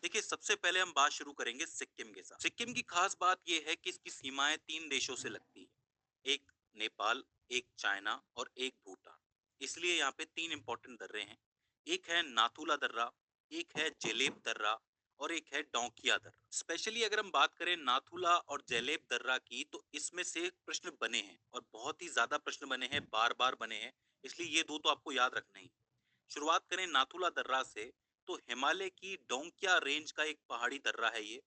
देखिए, सबसे पहले हम बात शुरू करेंगे सिक्किम के साथ। सिक्किम की खास बात ये है कि इसकी सीमाएं 3 देशों से लगती है। एक नेपाल, एक चाइना और एक भूटान। इसलिए यहाँ पे 3 इम्पोर्टेंट दर्रे हैं। एक है नाथुला दर्रा, एक है जेलेब दर्रा और एक है डोंकिया दर्रा। स्पेशली अगर हम बात करें नाथुला और जेलेब दर्रा की, तो इसमें से प्रश्न बने हैं और बहुत ही ज़्यादा प्रश्न बने हैं, बार-बार बने हैं। इसलिए ये 2 तो आपको याद रखने ही। शुरुआत करें नाथुला दर्रा से, तो हिमालय की डोंकिया रेंज का एक पहाड़ी दर्रा है ये।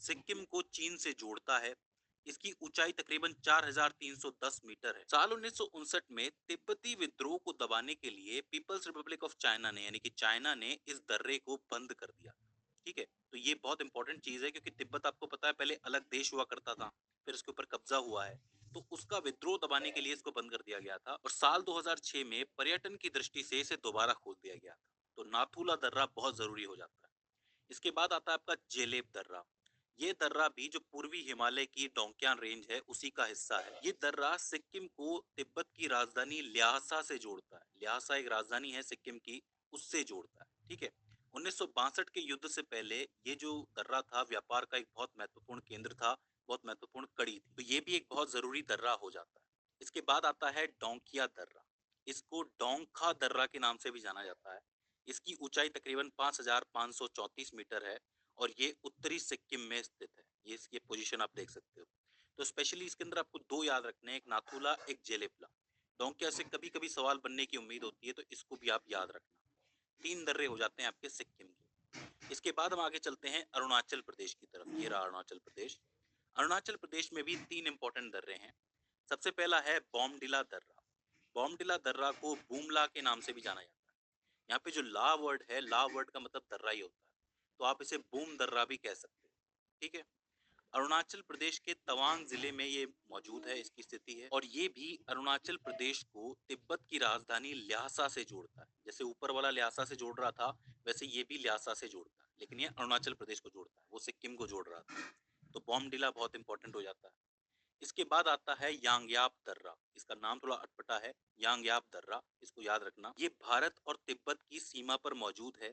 सिक्किम को चीन से जोड़ता है। इसकी ऊंचाई तकरीबन 4,310 मीटर है। साल 1959 में तिब्बती विद्रोह को दबाने के लिए पीपल्स रिपब्लिक ऑफ चाइना ने, यानी कि चाइना ने, इस दर्रे को बंद कर दिया। ठीक है, तो ये बहुत इंपॉर्टेंट चीज है क्योंकि तिब्बत आपको पता है पहले अलग देश हुआ करता था, फिर इसके ऊपर कब्जा हुआ है। तो उसका विद्रोह दबाने के लिए इसको बंद कर दिया गया था और साल 2006 में पर्यटन की दृष्टि से इसे दोबारा खोल दिया गया था। तो नाथुला दर्रा बहुत जरूरी हो जाता है। इसके बाद आता है आपका जेलेब दर्रा। ये दर्रा भी जो पूर्वी हिमालय की डोंकियान रेंज है उसी का हिस्सा है। ये दर्रा सिक्किम को तिब्बत की राजधानी ल्हासा से जोड़ता है। ल्हासा एक राजधानी है सिक्किम की, उससे जोड़ता है। ठीक है, 1962 के युद्ध से पहले ये जो दर्रा था व्यापार का एक बहुत महत्वपूर्ण केंद्र था, बहुत महत्वपूर्ण कड़ी थी। तो ये भी एक बहुत जरूरी दर्रा हो जाता है। इसके बाद आता है डोंकिया दर्रा। इसको डोंखा दर्रा के नाम से भी जाना जाता है। इसकी ऊंचाई तकरीबन 5,534 मीटर है और ये उत्तरी सिक्किम में स्थित है। ये इसकी पोजीशन आप देख सकते हो। तो स्पेशली इसके अंदर आपको 2 याद रखने हैं, एक नाथुला, एक जेलेपला। डोंकिया से कभी कभी सवाल बनने की उम्मीद होती है, तो इसको भी आप याद रखना। 3 दर्रे हो जाते हैं आपके सिक्किम के। इसके बाद हम आगे चलते हैं अरुणाचल प्रदेश की तरफ। ये रहा अरुणाचल प्रदेश। अरुणाचल प्रदेश में भी 3 इंपॉर्टेंट दर्रे हैं। सबसे पहला है बॉमडिला दर्रा। बॉमडिला दर्रा को बूमला के नाम से भी जाना जाता है। यहाँ पे जो ला वर्ड है, ला वर्ड का मतलब दर्रा ही होता है, तो आप इसे बूम दर्रा भी कह सकते हो। ठीक है, अरुणाचल प्रदेश के तवांग जिले में ये मौजूद है, इसकी स्थिति है। और ये भी अरुणाचल प्रदेश को तिब्बत की राजधानी ल्हासा से जोड़ता है। जैसे ऊपर वाला ल्हासा से जोड़ रहा था, वैसे ये भी ल्हासा से जोड़ता है, लेकिन ये अरुणाचल प्रदेश को जोड़ता है, वो सिक्किम को जोड़ रहा था। तो बॉमडिला बहुत इंपॉर्टेंट हो जाता है। इसके बाद आता है यांगयाप दर्रा। इसका नाम थोड़ा अटपटा है, यांगयाप दर्रा, इसको याद रखना। ये भारत और तिब्बत की सीमा पर मौजूद है।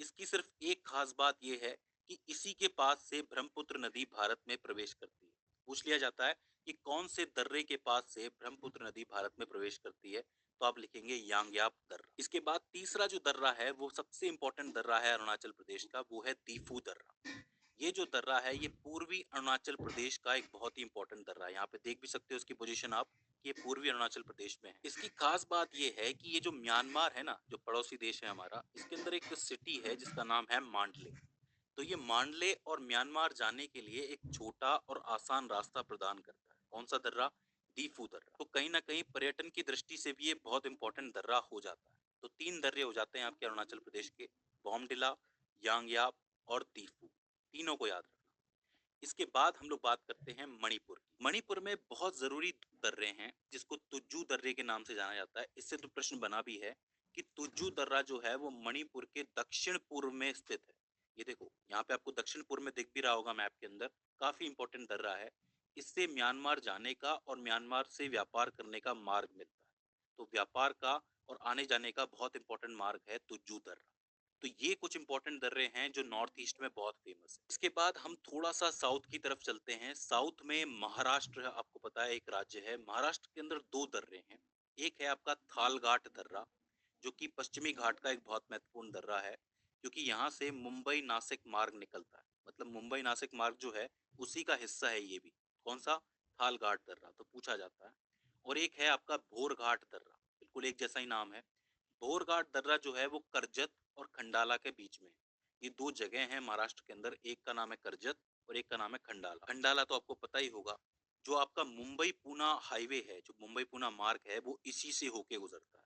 इसकी सिर्फ एक खास बात यह है कि इसी के पास से ब्रह्मपुत्र नदी भारत में प्रवेश करती है। पूछ लिया जाता है कि कौन से दर्रे के पास से ब्रह्मपुत्र नदी भारत में प्रवेश करती है, तो आप लिखेंगे यांगयाप दर्रा। इसके बाद तीसरा जो दर्रा है वो सबसे इंपॉर्टेंट दर्रा है अरुणाचल प्रदेश का, वो है दीफू दर्रा। ये जो दर्रा है ये पूर्वी अरुणाचल प्रदेश का एक बहुत ही इंपॉर्टेंट दर्रा है। यहाँ पे देख भी सकते हो इसकी पोजीशन आप, कि ये पूर्वी अरुणाचल प्रदेश में है। इसकी खास बात ये है कि ये जो म्यांमार है ना, जो पड़ोसी देश है हमारा, इसके अंदर एक सिटी है जिसका नाम है मांडले। तो ये मांडले और म्यांमार जाने के लिए एक छोटा और आसान रास्ता प्रदान करता है। कौन सा दर्रा? दीफू दर्रा। तो कहीं ना कहीं पर्यटन की दृष्टि से भी ये बहुत इंपॉर्टेंट दर्रा हो जाता है। तो 3 दर्रे हो जाते हैं आपके अरुणाचल प्रदेश के, बॉमडिला, यांगयाप और दीफू। तीनों को याद रखना। इसके बाद हम लोग बात करते हैं मणिपुर की। मणिपुर में बहुत जरूरी दर्रे हैं जिसको तुज्जू दर्रे के नाम से जाना जाता है। इससे तो प्रश्न बना भी है कि तुज्जू दर्रा जो है वो मणिपुर के दक्षिण पूर्व में स्थित है। ये देखो यहाँ पे आपको दक्षिण पूर्व में दिख भी रहा होगा मैप के अंदर, काफी इंपॉर्टेंट दर्रा है। इससे म्यांमार जाने का और म्यांमार से व्यापार करने का मार्ग मिलता है। तो व्यापार का और आने जाने का बहुत इंपॉर्टेंट मार्ग है तुज्जू दर्रा। तो ये कुछ इंपॉर्टेंट दर्रे हैं जो नॉर्थ ईस्ट में बहुत फेमस है। इसके बाद हम थोड़ा सा साउथ की तरफ चलते हैं। साउथ में महाराष्ट्र, आपको पता है एक राज्य है। महाराष्ट्र के अंदर 2 दर्रे हैं। एक है आपका थालघाट दर्रा, जो कि पश्चिमी घाट का एक बहुत महत्वपूर्ण दर्रा है, क्योंकि यहाँ से मुंबई नासिक मार्ग निकलता है। मतलब मुंबई नासिक मार्ग जो है उसी का हिस्सा है ये भी। कौन सा? थालघाट दर्रा, तो पूछा जाता है। और एक है आपका भोरघाट दर्रा, बिल्कुल एक जैसा ही नाम है। बोरघाट दर्रा जो है वो करजत और खंडाला के बीच में है। ये 2 जगह हैं महाराष्ट्र के अंदर, एक का नाम है करजत और एक का नाम है खंडाला। खंडाला तो आपको पता ही होगा, जो आपका मुंबई पूना हाईवे है, जो मुंबई पूना मार्ग है, वो इसी से होके गुजरता है।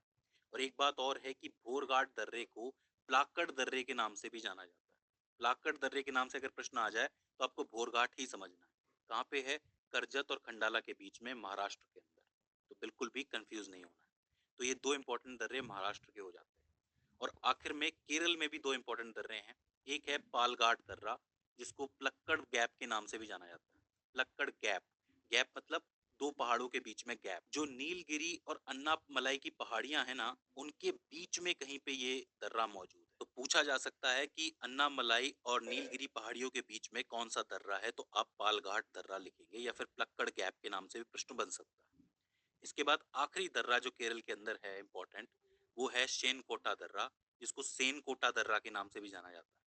और एक बात और है कि भोरघाट दर्रे को प्लाक्कड़ दर्रे के नाम से भी जाना जाता है। प्लाक्कड़ दर्रे के नाम से अगर प्रश्न आ जाए तो आपको भोरघाट ही समझना है। कहाँ पे है? करजत और खंडाला के बीच में, महाराष्ट्र के अंदर। तो बिल्कुल भी कंफ्यूज नहीं होना है। तो ये 2 इंपॉर्टेंट दर्रे महाराष्ट्र के हो जाते हैं। और आखिर में केरल में भी 2 इंपॉर्टेंट दर्रे हैं। एक है पालघाट दर्रा, जिसको प्लक्कड़ गैप के नाम से भी जाना जाता है। प्लक्कड़ गैप, गैप मतलब 2 पहाड़ों के बीच में गैप। जो नीलगिरी और अन्नामलाई की पहाड़ियां हैं ना, उनके बीच में कहीं पे ये दर्रा मौजूद है। तो पूछा जा सकता है कि अन्नामलाई और नीलगिरी पहाड़ियों के बीच में कौन सा दर्रा है, तो आप पालघाट दर्रा लिखेंगे या फिर प्लक्कड़ गैप के नाम से भी प्रश्न बन सकता है। इसके बाद आखिरी दर्रा जो केरल के अंदर है इम्पोर्टेंट, वो है शेनकोटा दर्रा, जिसको सेनकोटा दर्रा के नाम से भी जाना जाता है।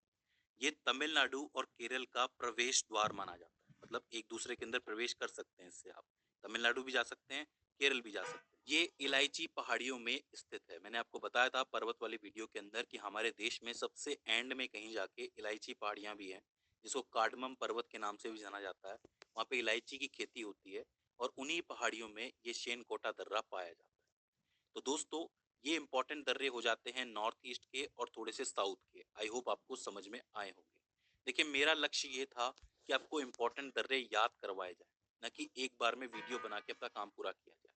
ये तमिलनाडु और केरल का प्रवेश द्वार माना जाता है, मतलब एक दूसरे के अंदर प्रवेश कर सकते हैं इससे आप। तमिलनाडु भी जा सकते हैं, केरल भी जा सकते हैं। ये इलायची पहाड़ियों में स्थित है। मैंने आपको बताया था पर्वत वाली वीडियो के अंदर कि हमारे देश में सबसे एंड में कहीं जाके इलायची पहाड़ियां भी हैं, जिसको कार्डमम पर्वत के नाम से भी जाना जाता है। वहाँ पे इलायची की खेती होती है और उन्हीं पहाड़ियों में ये शेनकोटा दर्रा पाया जाता है। तो दोस्तों, ये इंपॉर्टेंट दर्रे हो जाते हैं नॉर्थ ईस्ट के और थोड़े से साउथ के। आई होप आपको समझ में आए होंगे। देखिए, मेरा लक्ष्य ये था कि आपको इंपॉर्टेंट दर्रे याद करवाए जाए, ना कि एक बार में वीडियो बना के अपना काम पूरा किया जाए।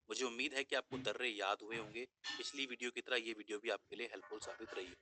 मुझे उम्मीद है कि आपको दर्रे याद हुए होंगे। पिछली वीडियो की तरह ये वीडियो भी आपके लिए हेल्पफुल साबित रही है।